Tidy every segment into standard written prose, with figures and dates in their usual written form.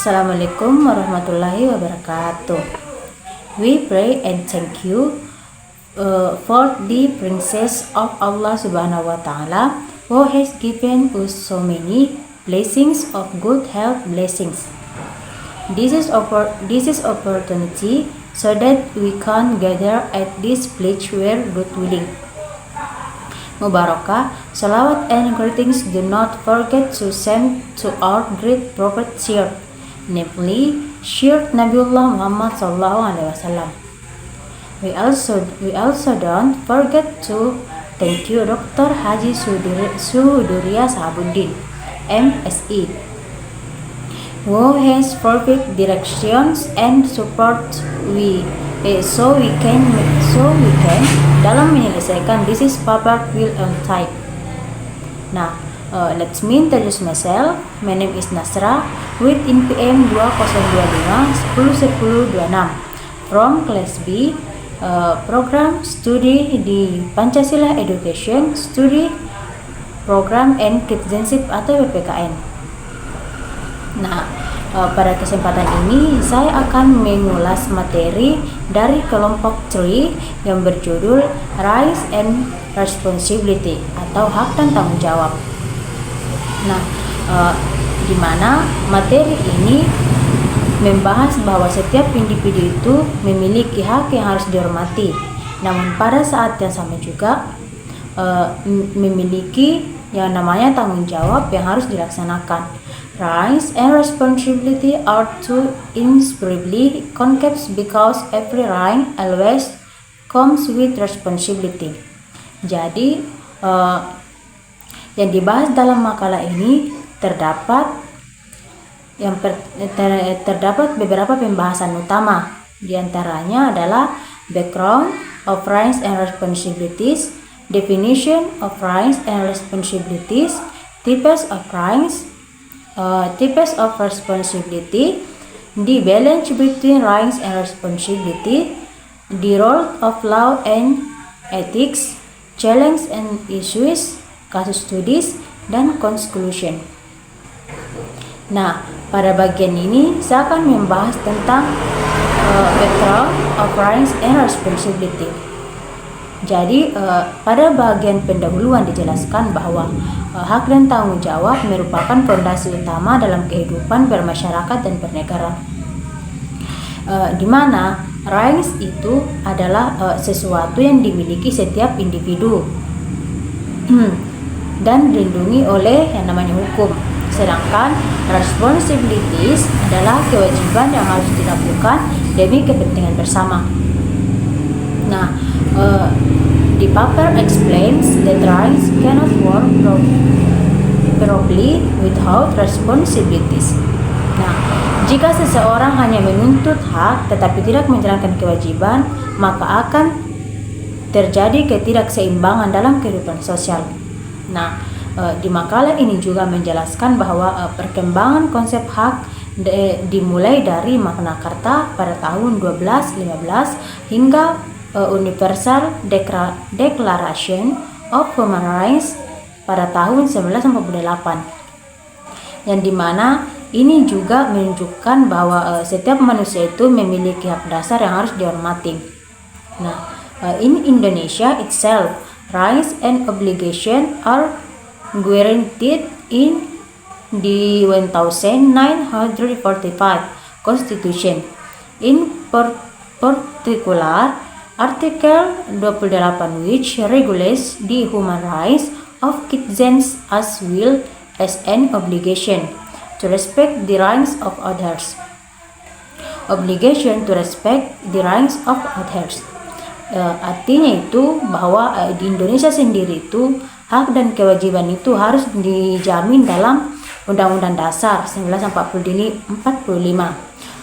Assalamualaikum warahmatullahi wabarakatuh. We pray and thank you for the princess of Allah subhanahu wa ta'ala who has given us so many blessings of good health blessings. This is opportunity so that we can gather at this place where God willing. Mubarakah, salawat and greetings do not forget to send to our great prophet Syed, namely Syed Nabiullah Muhammad sallallahu alaihi wasallam. We also don't forget to thank you Dr. Haji Suduria Sahabuddin, MSI, who has perfect directions and support so we can dalam menyelesaikan this is Papa will on time. Nah, let me introduce myself. My name is Nasra with NPM 2025 101026 from class B, program studi di Pancasila Education Study Program and Citizenship atau PPKN. Nah, pada kesempatan ini saya akan mengulas materi dari kelompok 3 yang berjudul Rights and Responsibility atau hak dan tanggung jawab. Nah, di mana materi ini membahas bahwa setiap individu itu memiliki hak yang harus dihormati, namun pada saat yang sama juga memiliki yang namanya tanggung jawab yang harus dilaksanakan. Rights and responsibility are two inseparably connected because every right always comes with responsibility. Jadi yang dibahas dalam makalah ini terdapat beberapa pembahasan utama. Di antaranya adalah background of rights and responsibilities, definition of rights and responsibilities, types of rights, types of responsibility, the balance between rights and responsibility, the role of law and ethics, challenge and issues, kasus studies, dan conclusion. Nah, pada bagian ini saya akan membahas tentang background of rights and responsibility. Jadi pada bagian pendahuluan dijelaskan bahwa hak dan tanggung jawab merupakan fondasi utama dalam kehidupan bermasyarakat dan bernegara. Di mana rights itu adalah sesuatu yang dimiliki setiap individu dan dilindungi oleh yang namanya hukum. Sedangkan responsibilities adalah kewajiban yang harus dilakukan demi kepentingan bersama. Nah, the paper explains that rights cannot work properly without responsibilities. Nah, jika seseorang hanya menuntut hak tetapi tidak menjalankan kewajiban, maka akan terjadi ketidakseimbangan dalam kehidupan sosial. Nah, di makalah ini juga menjelaskan bahwa perkembangan konsep hak dimulai dari Magna Carta pada tahun 1215 hingga Universal Declaration of Human Rights pada tahun 1948, yang dimana ini juga menunjukkan bahwa setiap manusia itu memiliki hak dasar yang harus dihormati. Nah, in Indonesia itself, rights and obligation are guaranteed in the 1945 Constitution. In particular, Article 28 which regulates the human rights of citizens as well as an obligation to respect the rights of others. Obligation to respect the rights of others. Artinya itu bahwa di Indonesia sendiri itu hak dan kewajiban itu harus dijamin dalam Undang-Undang Dasar 1945,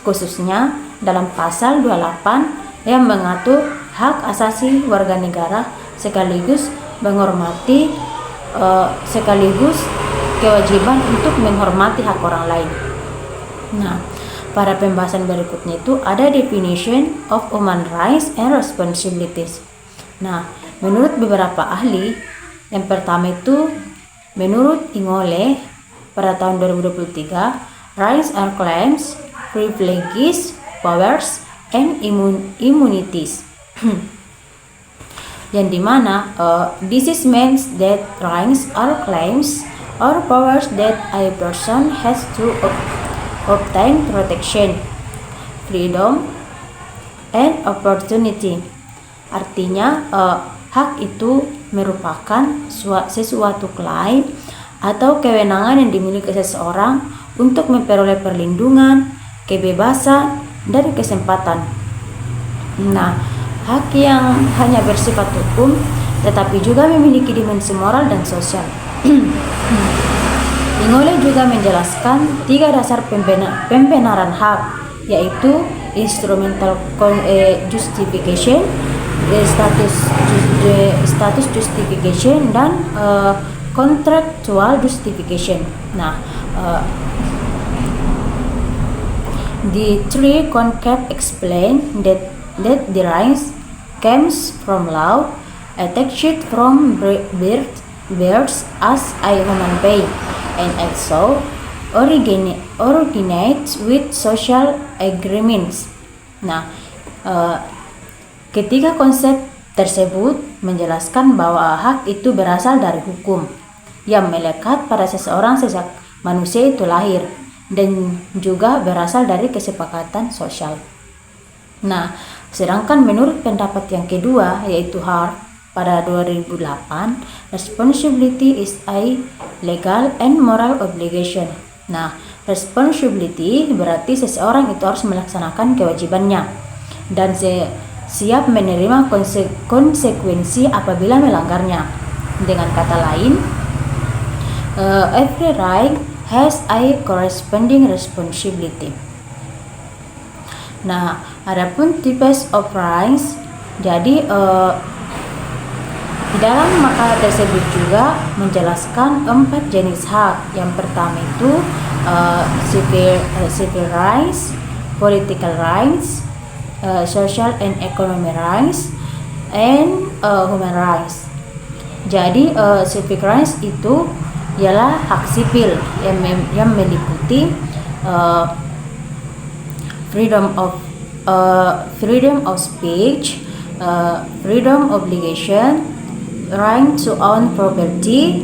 khususnya dalam pasal 28 yang mengatur hak asasi warga negara sekaligus menghormati sekaligus kewajiban untuk menghormati hak orang lain. Nah, pada pembahasan berikutnya itu ada definition of human rights and responsibilities. Nah, menurut beberapa ahli, yang pertama itu menurut Ingole pada tahun 2023 rights and claims, privileges, powers, and immunities. Yang dimana this is means that rights or claims or powers that a person has to obtain protection, freedom, and opportunity. Artinya hak itu merupakan sesuatu klaim atau kewenangan yang dimiliki seseorang untuk memperoleh perlindungan, kebebasan, dan kesempatan. Nah, hak yang hanya bersifat hukum tetapi juga memiliki dimensi moral dan sosial. Ingole juga menjelaskan 3 dasar pembenaran hak, yaitu instrumental justification, status justification, dan contractual justification. Nah, the three concepts explain that the rights comes from law, attached from birth as a human being, and also originates with social agreements. Nah, ketiga konsep tersebut menjelaskan bahwa hak itu berasal dari hukum yang melekat pada seseorang sejak manusia itu lahir dan juga berasal dari kesepakatan sosial. Nah, sedangkan menurut pendapat yang kedua, yaitu Hart pada 2008, responsibility is a legal and moral obligation. Nah, responsibility berarti seseorang itu harus melaksanakan kewajibannya dan siap menerima konsekuensi apabila melanggarnya. Dengan kata lain, every right has a corresponding responsibility. Nah, adapun types of rights, jadi di dalam makalah tersebut juga menjelaskan 4 jenis hak. Yang pertama itu civil rights, political rights, social and economic rights, and human rights. Jadi civic rights itu ialah hak sipil yang meliputi freedom of speech, freedom obligation, right to own property,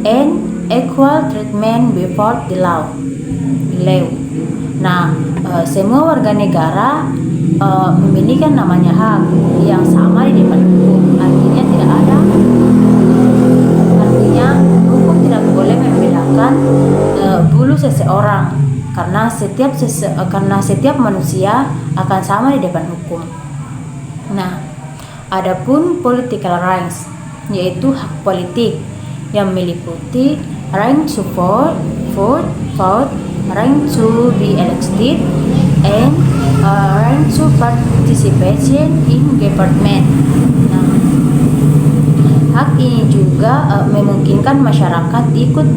and equal treatment before the law. Nah, semua warga negara memiliki namanya hak yang sama di depan hukum. Artinya hukum tidak boleh membedakan bulu seseorang karena setiap manusia akan sama di depan hukum. Nah, adapun political rights, yaitu hak politik yang meliputi right to vote, right to be elected, and right to participation in government. Nah, hak ini juga memungkinkan masyarakat ikut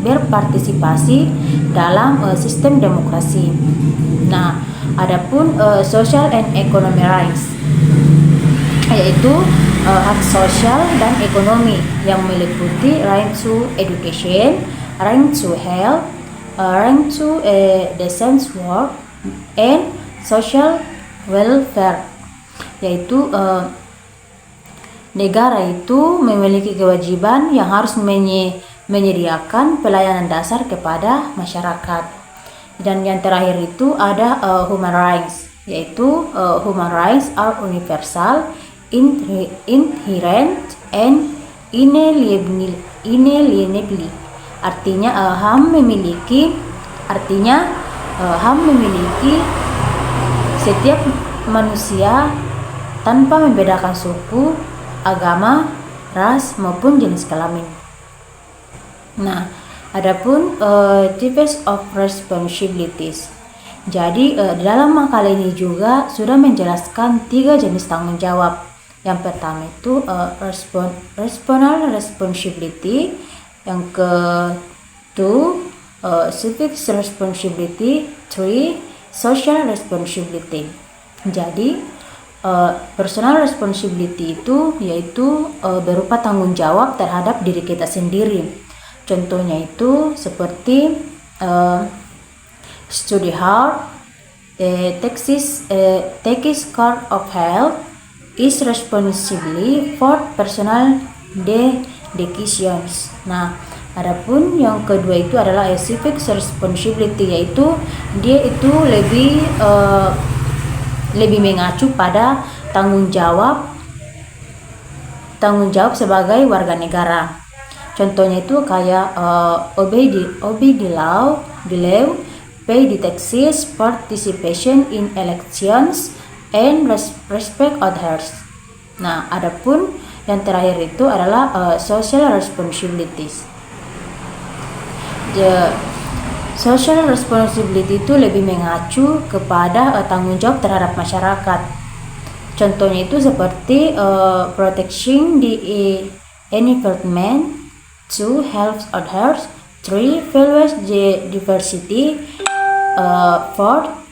berpartisipasi dalam sistem demokrasi. Nah, adapun social and economic rights, yaitu hak sosial dan ekonomi yang meliputi right to education, right to health, right to decent work, and social welfare, yaitu negara itu memiliki kewajiban yang harus menyediakan pelayanan dasar kepada masyarakat. Dan yang terakhir itu ada human rights, yaitu human rights are universal, inherent, and inalienable. Artinya HAM memiliki setiap manusia tanpa membedakan suku, agama, ras, maupun jenis kelamin. Nah, adapun types of responsibilities. Jadi dalam makalah ini juga sudah menjelaskan 3 jenis tanggung jawab. Yang pertama itu personal responsibility, yang ke-2 civic responsibility, 3 social responsibility. Jadi personal responsibility itu yaitu berupa tanggung jawab terhadap diri kita sendiri. Contohnya itu seperti study hard, takes care of health, is responsibly for personal dedications. Nah, adapun yang kedua itu adalah a civic responsibility, yaitu dia itu lebih mengacu pada tanggung jawab sebagai warga negara. Contohnya itu kayak obey the law, pay the taxes, participation in elections, and respect others. Nah, adapun yang terakhir itu adalah social responsibilities. The social responsibility itu lebih mengacu kepada tanggung jawab terhadap masyarakat. Contohnya itu seperti protecting the environment, 2 helps others, 3 values the diversity, 4